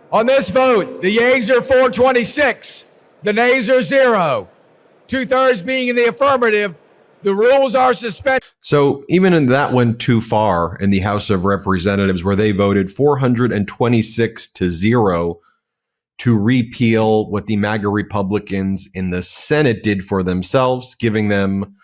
On this vote, the yeas are 426, the nays are 0. 2/3 being in the affirmative, the rules are suspended. So even that went too far in the House of Representatives, where they voted 426 to 0 to repeal what the MAGA Republicans in the Senate did for themselves, giving them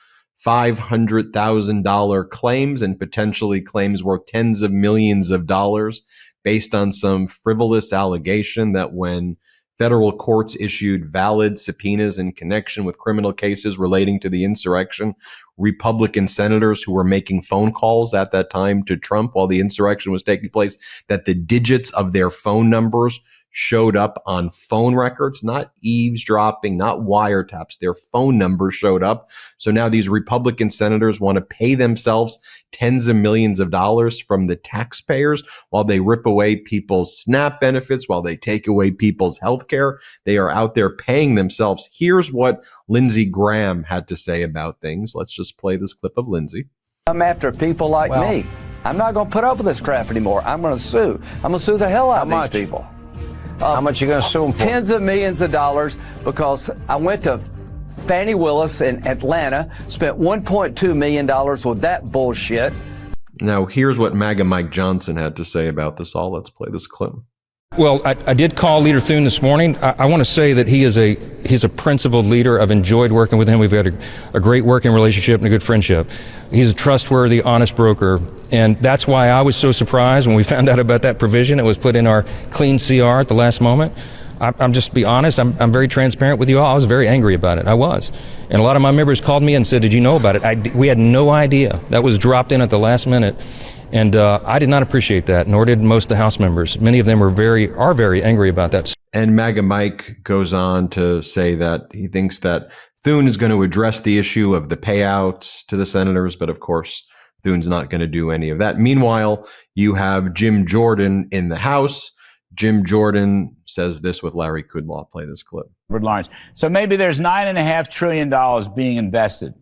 $500,000 claims and potentially claims worth tens of millions of dollars based on some frivolous allegation that when federal courts issued valid subpoenas in connection with criminal cases relating to the insurrection, Republican senators who were making phone calls at that time to Trump while the insurrection was taking place, that the digits of their phone numbers showed up on phone records, not eavesdropping, not wiretaps. Their phone numbers showed up. So now these Republican senators want to pay themselves tens of millions of dollars from the taxpayers while they rip away people's SNAP benefits, while they take away people's health care. They are out there paying themselves. Here's what Lindsey Graham had to say about things. Let's just play this clip of Lindsey. I'm after people like me. I'm not going to put up with this crap anymore. I'm going to sue. I'm going to sue the hell out of these people. How much are you going to sue them for? Tens of millions of dollars, because I went to Fannie Willis in Atlanta, spent $1.2 million with that bullshit. Now, here's what MAGA Mike Johnson had to say about this all. Let's play this clip. Well, I did call Leader Thune this morning. I want to say that he's a principled leader. I've enjoyed working with him. We've had a great working relationship and a good friendship. He's a trustworthy, honest broker. And that's why I was so surprised when we found out about that provision. It was put in our clean CR at the last moment. I'm just to be honest, I'm very transparent with you all. I was very angry about it. I was. And a lot of my members called me and said, did you know about it? We had no idea. That was dropped in at the last minute. And I did not appreciate that, nor did most of the House members. Many of them are very angry about that. And MAGA Mike goes on to say that he thinks that Thune is going to address the issue of the payouts to the senators, but of course, Thune's not going to do any of that. Meanwhile, you have Jim Jordan in the House. Jim Jordan says this with Larry Kudlow. Play this clip. So maybe there's $9.5 trillion being invested.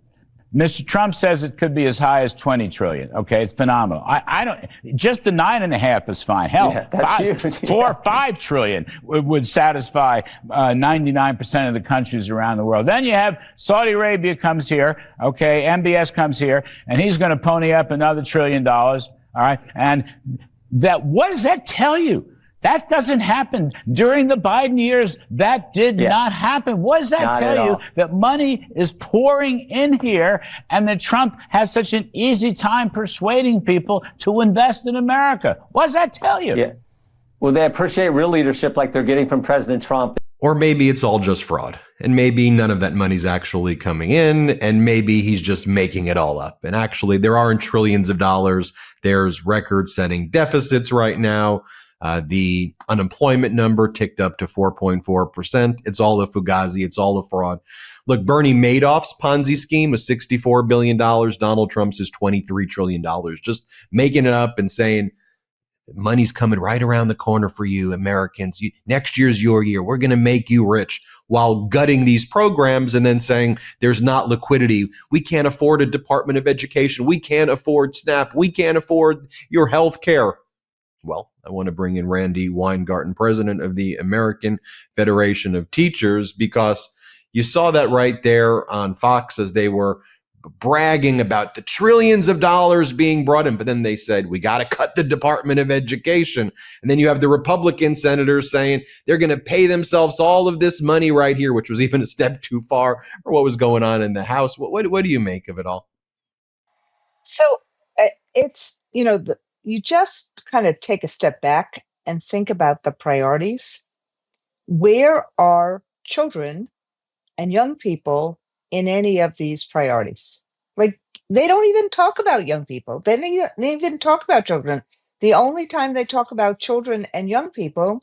Mr. Trump says it could be as high as 20 trillion. Okay, it's phenomenal. I don't, just the 9.5 is fine. Hell, Yeah, that's huge. 4 or 5 trillion would satisfy 99% of the countries around the world. Then you have Saudi Arabia comes here. Okay, MBS comes here, and he's going to pony up another $1 trillion. All right, and that, what does that tell you? That doesn't happen. During the Biden years, that did not happen. What does that tell you? That money is pouring in here and that Trump has such an easy time persuading people to invest in America? What does that tell you? Yeah. Well, they appreciate real leadership like they're getting from President Trump. Or maybe it's all just fraud, and maybe none of that money's actually coming in, and maybe he's just making it all up. And actually, there aren't trillions of dollars. There's record-setting deficits right now. The unemployment number ticked up to 4.4%. It's all a fugazi. It's all a fraud. Look, Bernie Madoff's Ponzi scheme was $64 billion. Donald Trump's is $23 trillion. Just making it up and saying, money's coming right around the corner for you, Americans. Next year's your year. We're going to make you rich, while gutting these programs and then saying there's not liquidity. We can't afford a Department of Education. We can't afford SNAP. We can't afford your health care. Well, I want to bring in Randi Weingarten, president of the American Federation of Teachers, because you saw that right there on Fox as they were bragging about the trillions of dollars being brought in. But then they said, we got to cut the Department of Education. And then you have the Republican senators saying they're going to pay themselves all of this money right here, which was even a step too far for what was going on in the House. What do you make of it all? So it's, you just kind of take a step back and think about the priorities. Where are children and young people in any of these priorities? Like, they don't even talk about young people. They don't even talk about children. The only time they talk about children and young people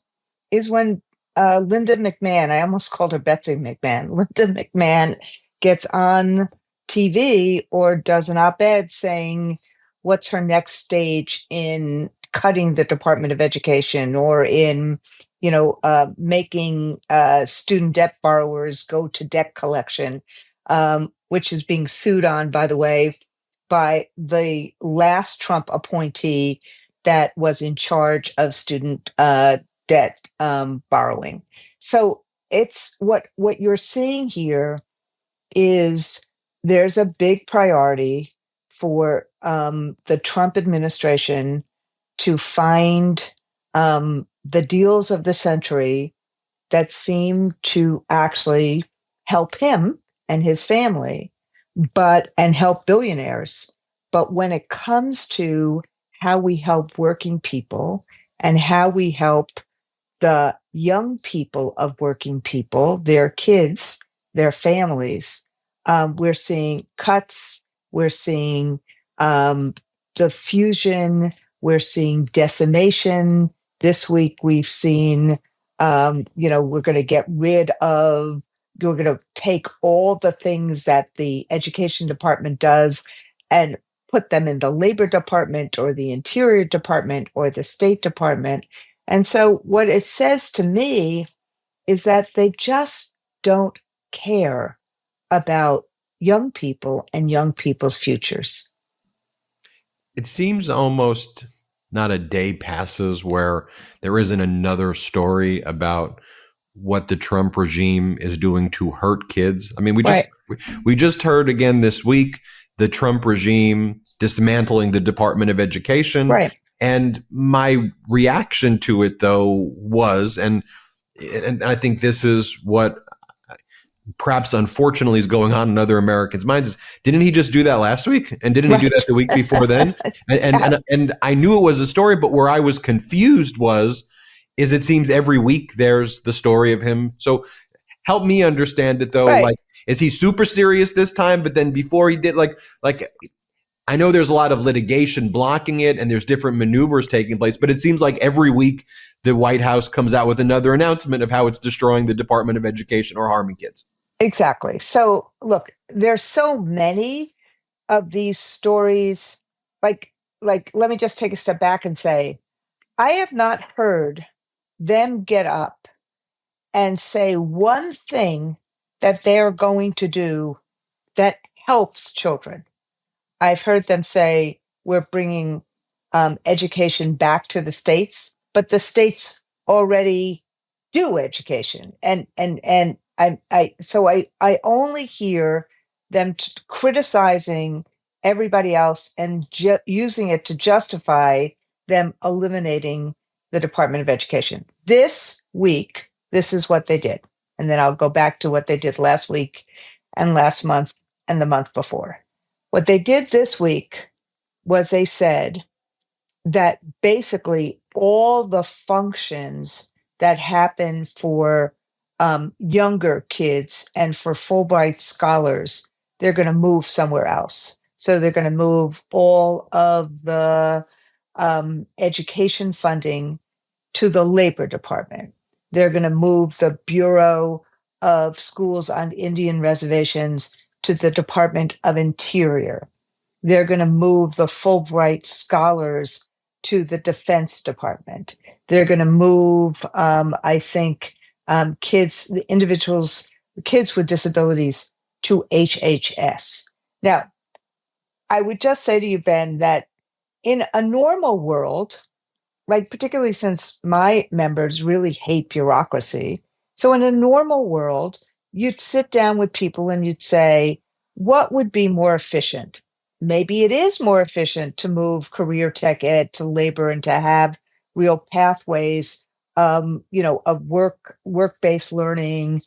is when Linda McMahon, I almost called her Betsy McMahon, Linda McMahon gets on TV or does an op-ed saying, what's her next stage in cutting the Department of Education, or in, making student debt borrowers go to debt collection, which is being sued on, by the way, by the last Trump appointee that was in charge of student debt borrowing. So it's what you're seeing here is there's a big priority for the Trump administration to find the deals of the century that seem to actually help him and his family, and help billionaires. But when it comes to how we help working people and how we help the young people of working people, their kids, their families, we're seeing cuts, we're seeing diffusion, we're seeing decimation. This week we've seen, we're going to get rid of, we're going to take all the things that the education department does and put them in the labor department or the interior department or the state department. And so what it says to me is that they just don't care about young people and young people's futures. It seems almost not a day passes where there isn't another story about what the Trump regime is doing to hurt kids. I mean, we just heard again this week the Trump regime dismantling the Department of Education. Right. And my reaction to it, though, was, and I think this is what perhaps unfortunately is going on in other Americans' minds, is didn't he just do that last week? And didn't he do that the week before then? And I knew it was a story, but where I was confused is it seems every week there's the story of him. So help me understand it, though. Right. Like, is he super serious this time? But then before he did, like I know there's a lot of litigation blocking it and there's different maneuvers taking place, but it seems like every week the White House comes out with another announcement of how it's destroying the Department of Education or harming kids. Exactly. So look, there's so many of these stories. Like, let me just take a step back and say, I have not heard them get up and say one thing that they're going to do that helps children. I've heard them say, we're bringing education back to the states, but the states already do education. And I only hear them criticizing everybody else and using it to justify them eliminating the Department of Education. This week, this is what they did. And then I'll go back to what they did last week and last month and the month before. What they did this week was they said that basically all the functions that happen for younger kids and for Fulbright scholars, they're going to move somewhere else. So they're going to move all of the education funding to the Labor Department. They're going to move the Bureau of Schools on Indian Reservations to the Department of Interior. They're going to move the Fulbright scholars to the Defense Department. They're going to move, kids with disabilities to HHS. Now, I would just say to you, Ben, that in a normal world, like particularly since my members really hate bureaucracy, so in a normal world, you'd sit down with people and you'd say, what would be more efficient? Maybe it is more efficient to move career tech ed to labor and to have real pathways, of work-based learning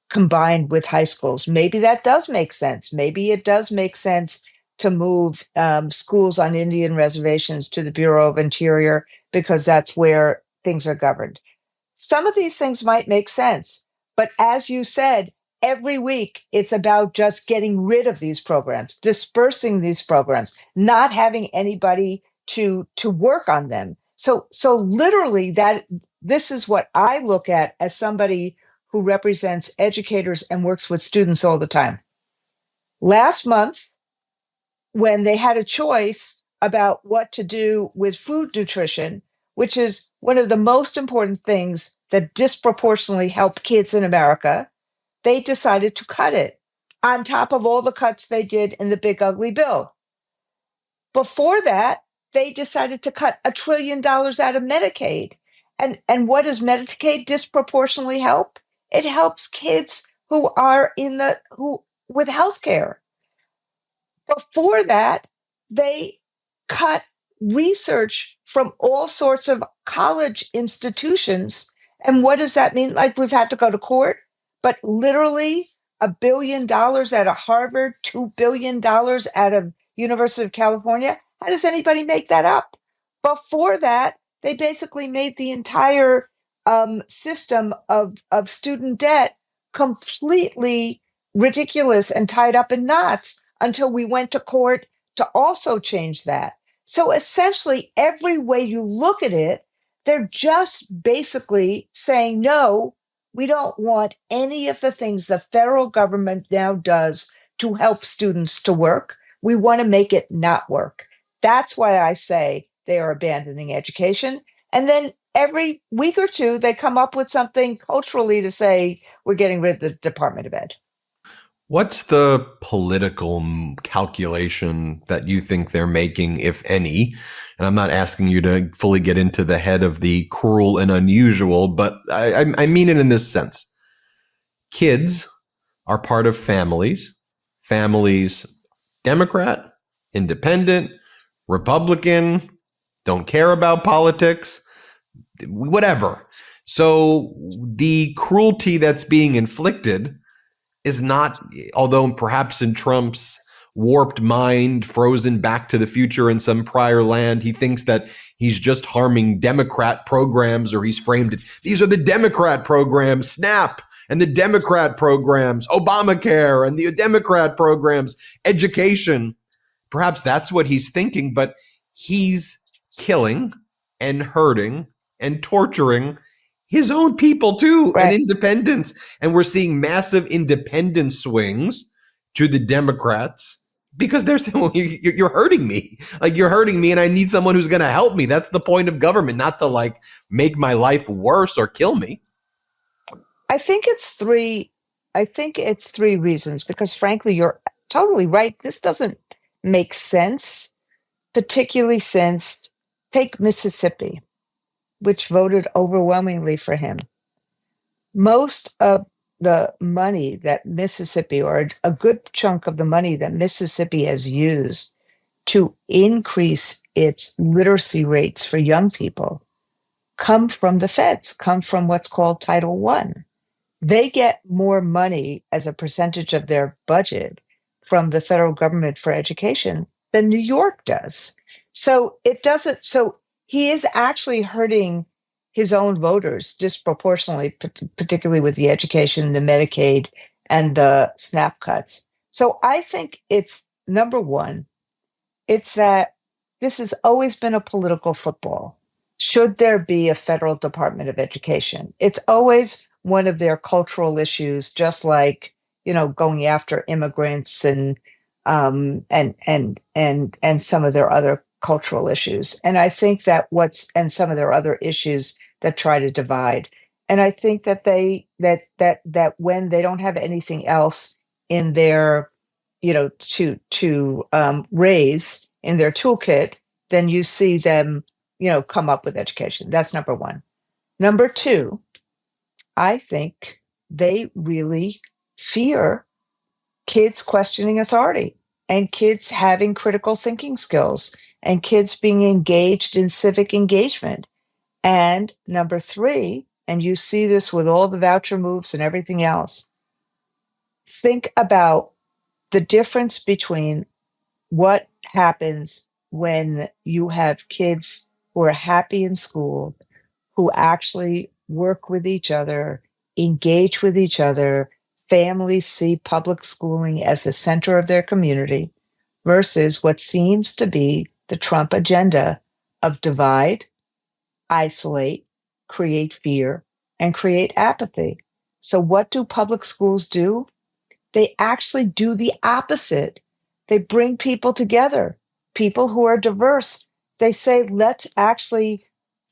combined with high schools. Maybe that does make sense. Maybe it does make sense to move schools on Indian reservations to the Bureau of Interior because that's where things are governed. Some of these things might make sense, but as you said, every week it's about just getting rid of these programs, dispersing these programs, not having anybody to work on them. So literally this is what I look at as somebody who represents educators and works with students all the time. Last month, when they had a choice about what to do with food nutrition, which is one of the most important things that disproportionately help kids in America, they decided to cut it on top of all the cuts they did in the big ugly bill. Before that, they decided to cut $1 trillion out of Medicaid. And what does Medicaid disproportionately help? It helps kids who are who with health care. Before that, they cut research from all sorts of college institutions. And what does that mean? Like we've had to go to court, but literally $1 billion out of Harvard, $2 billion out of University of California. How does anybody make that up? Before that, they basically made the entire system of student debt completely ridiculous and tied up in knots until we went to court to also change that. So essentially, every way you look at it, they're just basically saying, no, we don't want any of the things the federal government now does to help students to work. We want to make it not work. That's why I say they are abandoning education. And then every week or two, they come up with something culturally to say, we're getting rid of the Department of Ed. What's the political calculation that you think they're making, if any? And I'm not asking you to fully get into the head of the cruel and unusual, but I mean it in this sense. Kids are part of families. Families, Democrat, Independent, Republican, don't care about politics, whatever. So the cruelty that's being inflicted is not, although perhaps in Trump's warped mind, frozen back to the future in some prior land, he thinks that he's just harming Democrat programs, or he's framed it. These are the Democrat programs, SNAP, and the Democrat programs, Obamacare, and the Democrat programs, education. Perhaps that's what he's thinking, but he's killing and hurting and torturing his own people too, Right. and independents. And we're seeing massive independent swings to the Democrats because they're saying, well, you're hurting me. Like, you're hurting me and I need someone who's going to help me. That's the point of government, not to like make my life worse or kill me. I think it's three reasons, because frankly, you're totally right. This doesn't make sense, particularly since take Mississippi, which voted overwhelmingly for him. Most of the money that Mississippi, or a good chunk of the money that Mississippi has used to increase its literacy rates for young people, come from the feds, come from what's called Title I. They get more money as a percentage of their budget from the federal government for education than New York does. So he is actually hurting his own voters disproportionately, particularly with the education, the Medicaid, and the SNAP cuts. So I think it's number one, it's that this has always been a political football. Should there be a federal Department of Education? It's always one of their cultural issues, just like, going after immigrants and some of their other cultural issues. And I think that some of their other issues that try to divide. And I think that that when they don't have anything else in their, to raise in their toolkit, then you see them, come up with education. That's number one. Number two, I think they really fear kids questioning authority and kids having critical thinking skills and kids being engaged in civic engagement. And number three, and you see this with all the voucher moves and everything else, think about the difference between what happens when you have kids who are happy in school, who actually work with each other, engage with each other, families see public schooling as the center of their community, versus what seems to be the Trump agenda of divide, isolate, create fear, and create apathy. So what do public schools do? They actually do the opposite. They bring people together, people who are diverse. They say, let's actually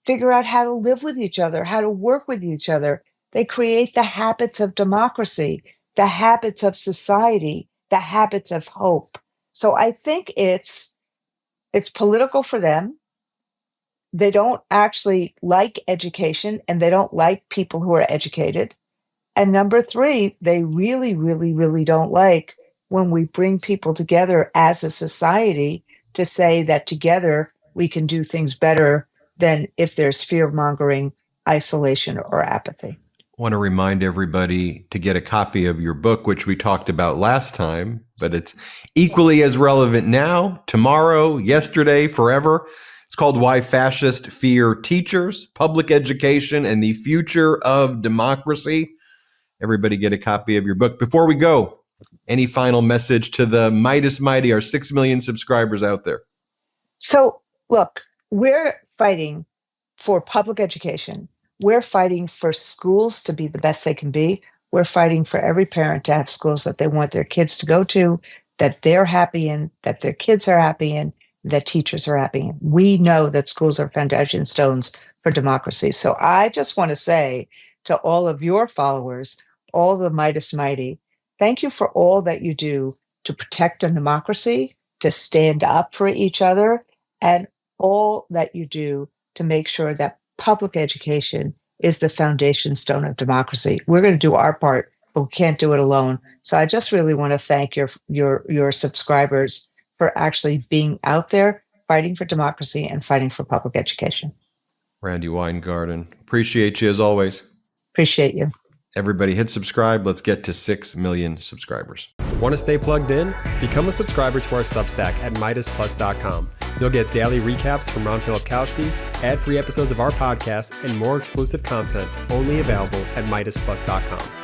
figure out how to live with each other, how to work with each other. They create the habits of democracy, the habits of society, the habits of hope. So I think it's political for them. they don't actually like education and they don't like people who are educated. And number three, they really, really, really don't like when we bring people together as a society to say that together we can do things better than if there's fear mongering, isolation, or apathy. I want to remind everybody to get a copy of your book, which we talked about last time, but it's equally as relevant now, tomorrow, yesterday, forever. It's called Why Fascists Fear Teachers, Public Education, and the Future of Democracy. Everybody get a copy of your book. Before we go, any final message to the Meidas Mighty, our 6 million subscribers out there? So, look, we're fighting for public education. We're fighting for schools to be the best they can be. We're fighting for every parent to have schools that they want their kids to go to, that they're happy in, that their kids are happy in, that teachers are happy in. We know that schools are foundation stones for democracy. So I just want to say to all of your followers, all the Meidas Mighty, thank you for all that you do to protect a democracy, to stand up for each other, and all that you do to make sure that public education is the foundation stone of democracy. We're going to do our part, but we can't do it alone. So I just really want to thank your subscribers for actually being out there, fighting for democracy and fighting for public education. Randi Weingarten, appreciate you as always. Appreciate you. Everybody hit subscribe. Let's get to 6 million subscribers. Want to stay plugged in? Become a subscriber to our Substack at MeidasPlus.com. You'll get daily recaps from Ron Filipkowski, ad-free episodes of our podcast, and more exclusive content only available at MeidasPlus.com.